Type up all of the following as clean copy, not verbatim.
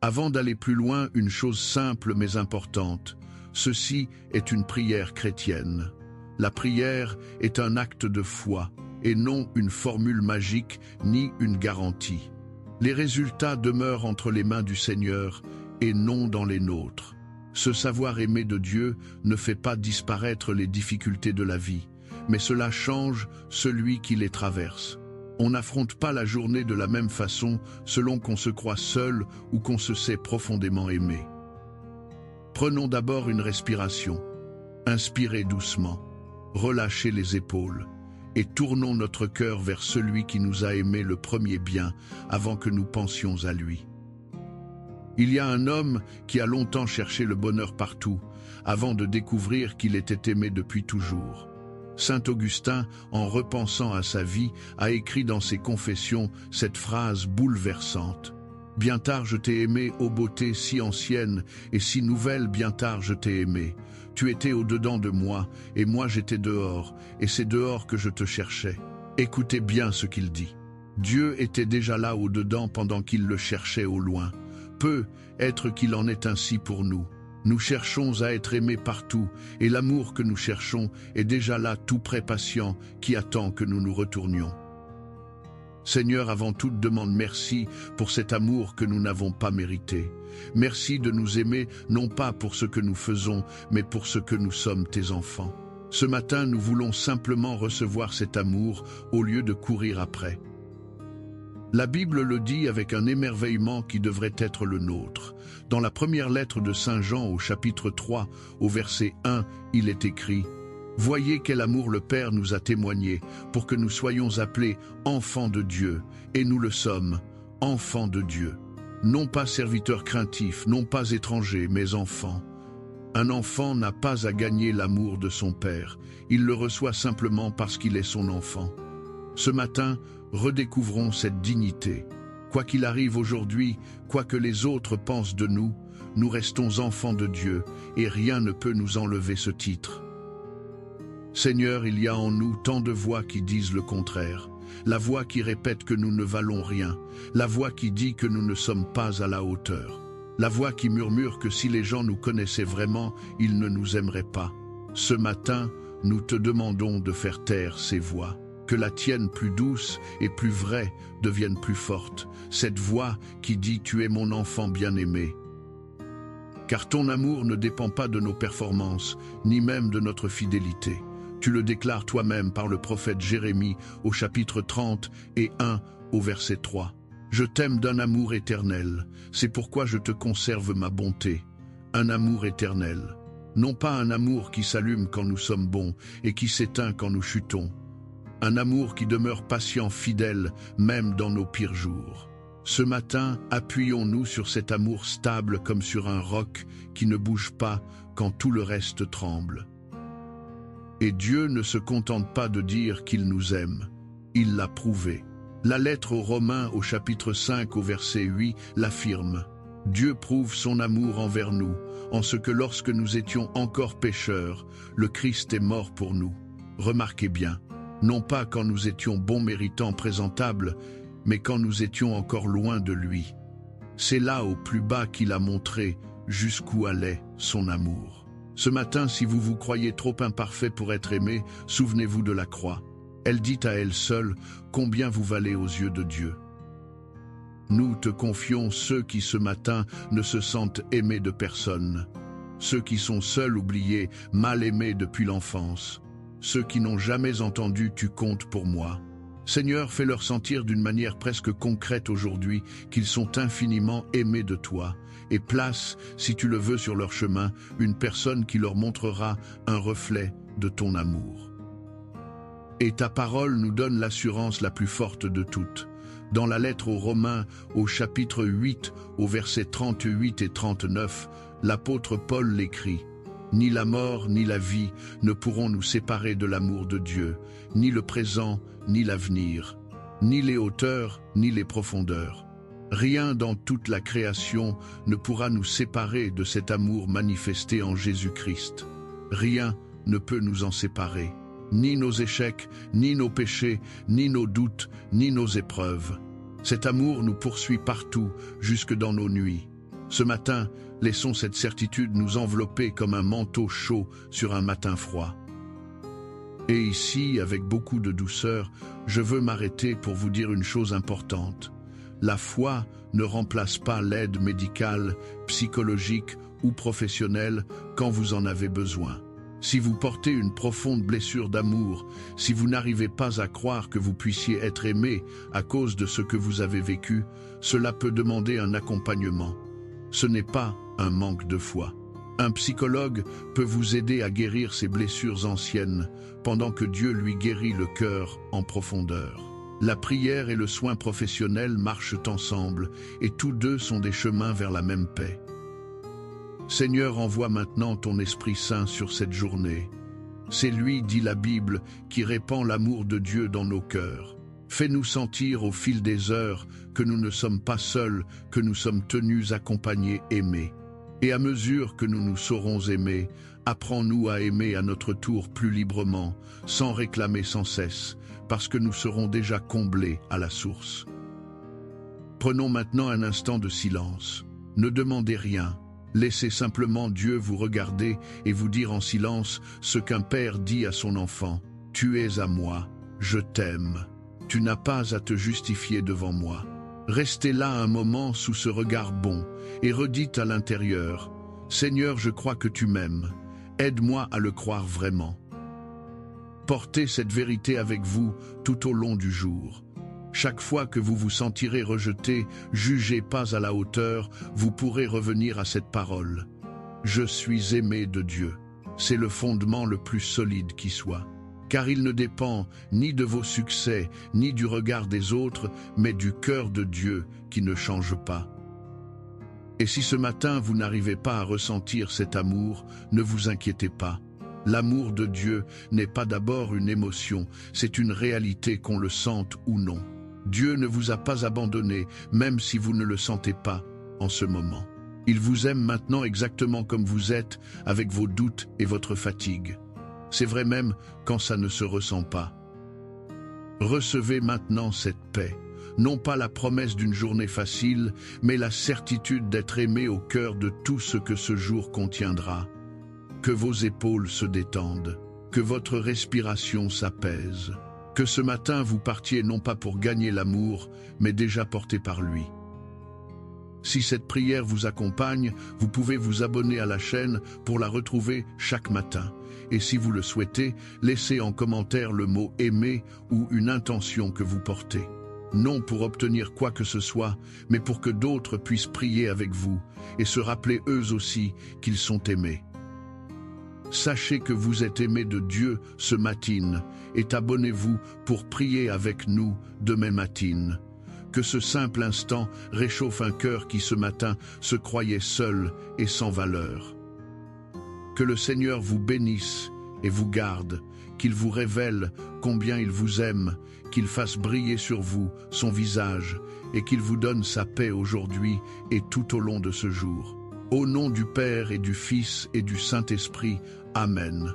Avant d'aller plus loin, une chose simple mais importante. Ceci est une prière chrétienne. La prière est un acte de foi et non une formule magique ni une garantie. Les résultats demeurent entre les mains du Seigneur et non dans les nôtres. Ce savoir aimer de Dieu ne fait pas disparaître les difficultés de la vie, mais cela change celui qui les traverse. On n'affronte pas la journée de la même façon selon qu'on se croit seul ou qu'on se sait profondément aimé. Prenons d'abord une respiration. Inspirez doucement, relâchez les épaules et tournons notre cœur vers celui qui nous a aimé le premier bien avant que nous pensions à lui. Il y a un homme qui a longtemps cherché le bonheur partout, avant de découvrir qu'il était aimé depuis toujours. Saint Augustin, en repensant à sa vie, a écrit dans ses Confessions cette phrase bouleversante. « Bien tard je t'ai aimé, ô beauté si ancienne et si nouvelle, bien tard je t'ai aimé. Tu étais au-dedans de moi, et moi j'étais dehors, et c'est dehors que je te cherchais. » Écoutez bien ce qu'il dit. Dieu était déjà là au-dedans pendant qu'il le cherchait au loin. Peut être qu'il en est ainsi pour nous. Nous cherchons à être aimés partout, et l'amour que nous cherchons est déjà là tout près patient, qui attend que nous nous retournions. Seigneur, avant toute demande, merci pour cet amour que nous n'avons pas mérité. Merci de nous aimer, non pas pour ce que nous faisons, mais pour ce que nous sommes, tes enfants. Ce matin, nous voulons simplement recevoir cet amour au lieu de courir après. La Bible le dit avec un émerveillement qui devrait être le nôtre. Dans la première lettre de Saint Jean au chapitre 3, au verset 1, il est écrit « Voyez quel amour le Père nous a témoigné pour que nous soyons appelés enfants de Dieu, et nous le sommes, enfants de Dieu. Non pas serviteurs craintifs, non pas étrangers, mais enfants. Un enfant n'a pas à gagner l'amour de son Père, il le reçoit simplement parce qu'il est son enfant. Ce matin, redécouvrons cette dignité. Quoi qu'il arrive aujourd'hui, quoi que les autres pensent de nous, nous restons enfants de Dieu et rien ne peut nous enlever ce titre. Seigneur, il y a en nous tant de voix qui disent le contraire. La voix qui répète que nous ne valons rien. La voix qui dit que nous ne sommes pas à la hauteur. La voix qui murmure que si les gens nous connaissaient vraiment, ils ne nous aimeraient pas. Ce matin, nous te demandons de faire taire ces voix. Que la tienne plus douce et plus vraie devienne plus forte, cette voix qui dit « Tu es mon enfant bien-aimé ». Car ton amour ne dépend pas de nos performances, ni même de notre fidélité. Tu le déclares toi-même par le prophète Jérémie au chapitre 30 et 1 au verset 3. « Je t'aime d'un amour éternel, c'est pourquoi je te conserve ma bonté. » Un amour éternel, non pas un amour qui s'allume quand nous sommes bons et qui s'éteint quand nous chutons. Un amour qui demeure patient, fidèle, même dans nos pires jours. Ce matin, appuyons-nous sur cet amour stable comme sur un roc qui ne bouge pas quand tout le reste tremble. Et Dieu ne se contente pas de dire qu'il nous aime, il l'a prouvé. La lettre aux Romains au chapitre 5 au verset 8 l'affirme. Dieu prouve son amour envers nous, en ce que lorsque nous étions encore pécheurs, le Christ est mort pour nous. Remarquez bien. Non pas quand nous étions bons méritants présentables, mais quand nous étions encore loin de lui. C'est là au plus bas qu'il a montré jusqu'où allait son amour. Ce matin, si vous vous croyez trop imparfait pour être aimé, souvenez-vous de la croix. Elle dit à elle seule combien vous valez aux yeux de Dieu. Nous te confions ceux qui ce matin ne se sentent aimés de personne, ceux qui sont seuls, oubliés, mal aimés depuis l'enfance. Ceux qui n'ont jamais entendu « Tu comptes pour moi ». Seigneur, fais-leur sentir d'une manière presque concrète aujourd'hui qu'ils sont infiniment aimés de toi et place, si tu le veux sur leur chemin, une personne qui leur montrera un reflet de ton amour. Et ta parole nous donne l'assurance la plus forte de toutes. Dans la lettre aux Romains, au chapitre 8, au versets 38 et 39, l'apôtre Paul l'écrit. Ni la mort, ni la vie ne pourront nous séparer de l'amour de Dieu, ni le présent, ni l'avenir, ni les hauteurs, ni les profondeurs. Rien dans toute la création ne pourra nous séparer de cet amour manifesté en Jésus-Christ. Rien ne peut nous en séparer, ni nos échecs, ni nos péchés, ni nos doutes, ni nos épreuves. Cet amour nous poursuit partout, jusque dans nos nuits. Ce matin, laissons cette certitude nous envelopper comme un manteau chaud sur un matin froid. Et ici, avec beaucoup de douceur, je veux m'arrêter pour vous dire une chose importante. La foi ne remplace pas l'aide médicale, psychologique ou professionnelle quand vous en avez besoin. Si vous portez une profonde blessure d'amour, si vous n'arrivez pas à croire que vous puissiez être aimé à cause de ce que vous avez vécu, cela peut demander un accompagnement. Ce n'est pas un manque de foi. Un psychologue peut vous aider à guérir ces blessures anciennes, pendant que Dieu lui guérit le cœur en profondeur. La prière et le soin professionnel marchent ensemble, et tous deux sont des chemins vers la même paix. Seigneur, envoie maintenant ton Esprit Saint sur cette journée. C'est lui, dit la Bible, qui répand l'amour de Dieu dans nos cœurs. Fais-nous sentir au fil des heures que nous ne sommes pas seuls, que nous sommes tenus, accompagnés, aimés. Et à mesure que nous nous saurons aimer, apprends-nous à aimer à notre tour plus librement, sans réclamer sans cesse, parce que nous serons déjà comblés à la source. Prenons maintenant un instant de silence. Ne demandez rien. Laissez simplement Dieu vous regarder et vous dire en silence ce qu'un père dit à son enfant. Tu es à moi, je t'aime. Tu n'as pas à te justifier devant moi. Restez là un moment sous ce regard bon et redites à l'intérieur, « Seigneur, je crois que tu m'aimes. Aide-moi à le croire vraiment. » Portez cette vérité avec vous tout au long du jour. Chaque fois que vous vous sentirez rejeté, jugé pas à la hauteur, vous pourrez revenir à cette parole. « Je suis aimé de Dieu. » C'est le fondement le plus solide qui soit. Car il ne dépend ni de vos succès, ni du regard des autres, mais du cœur de Dieu qui ne change pas. Et si ce matin vous n'arrivez pas à ressentir cet amour, ne vous inquiétez pas. L'amour de Dieu n'est pas d'abord une émotion, c'est une réalité qu'on le sente ou non. Dieu ne vous a pas abandonné, même si vous ne le sentez pas en ce moment. Il vous aime maintenant exactement comme vous êtes, avec vos doutes et votre fatigue. C'est vrai même quand ça ne se ressent pas. Recevez maintenant cette paix, non pas la promesse d'une journée facile, mais la certitude d'être aimé au cœur de tout ce que ce jour contiendra. Que vos épaules se détendent, que votre respiration s'apaise, que ce matin vous partiez non pas pour gagner l'amour, mais déjà porté par lui. Si cette prière vous accompagne, vous pouvez vous abonner à la chaîne pour la retrouver chaque matin. Et si vous le souhaitez, laissez en commentaire le mot « aimer » ou une intention que vous portez. Non pour obtenir quoi que ce soit, mais pour que d'autres puissent prier avec vous et se rappeler eux aussi qu'ils sont aimés. Sachez que vous êtes aimés de Dieu ce matin et abonnez-vous pour prier avec nous demain matin. Que ce simple instant réchauffe un cœur qui ce matin se croyait seul et sans valeur. Que le Seigneur vous bénisse et vous garde, qu'il vous révèle combien il vous aime, qu'il fasse briller sur vous son visage et qu'il vous donne sa paix aujourd'hui et tout au long de ce jour. Au nom du Père et du Fils et du Saint-Esprit, Amen.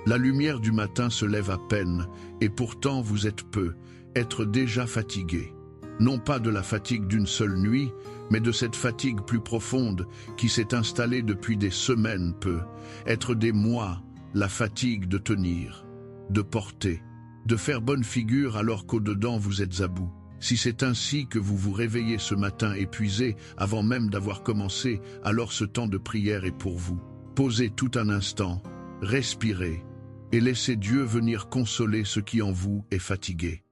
La lumière du matin se lève à peine, et pourtant vous êtes peu, être déjà fatigué. Non pas de la fatigue d'une seule nuit, mais de cette fatigue plus profonde qui s'est installée depuis des semaines peu, être des mois, la fatigue de tenir, de porter, de faire bonne figure alors qu'au-dedans vous êtes à bout. Si c'est ainsi que vous vous réveillez ce matin épuisé avant même d'avoir commencé, alors ce temps de prière est pour vous. Posez tout un instant, respirez et laissez Dieu venir consoler ce qui en vous est fatigué.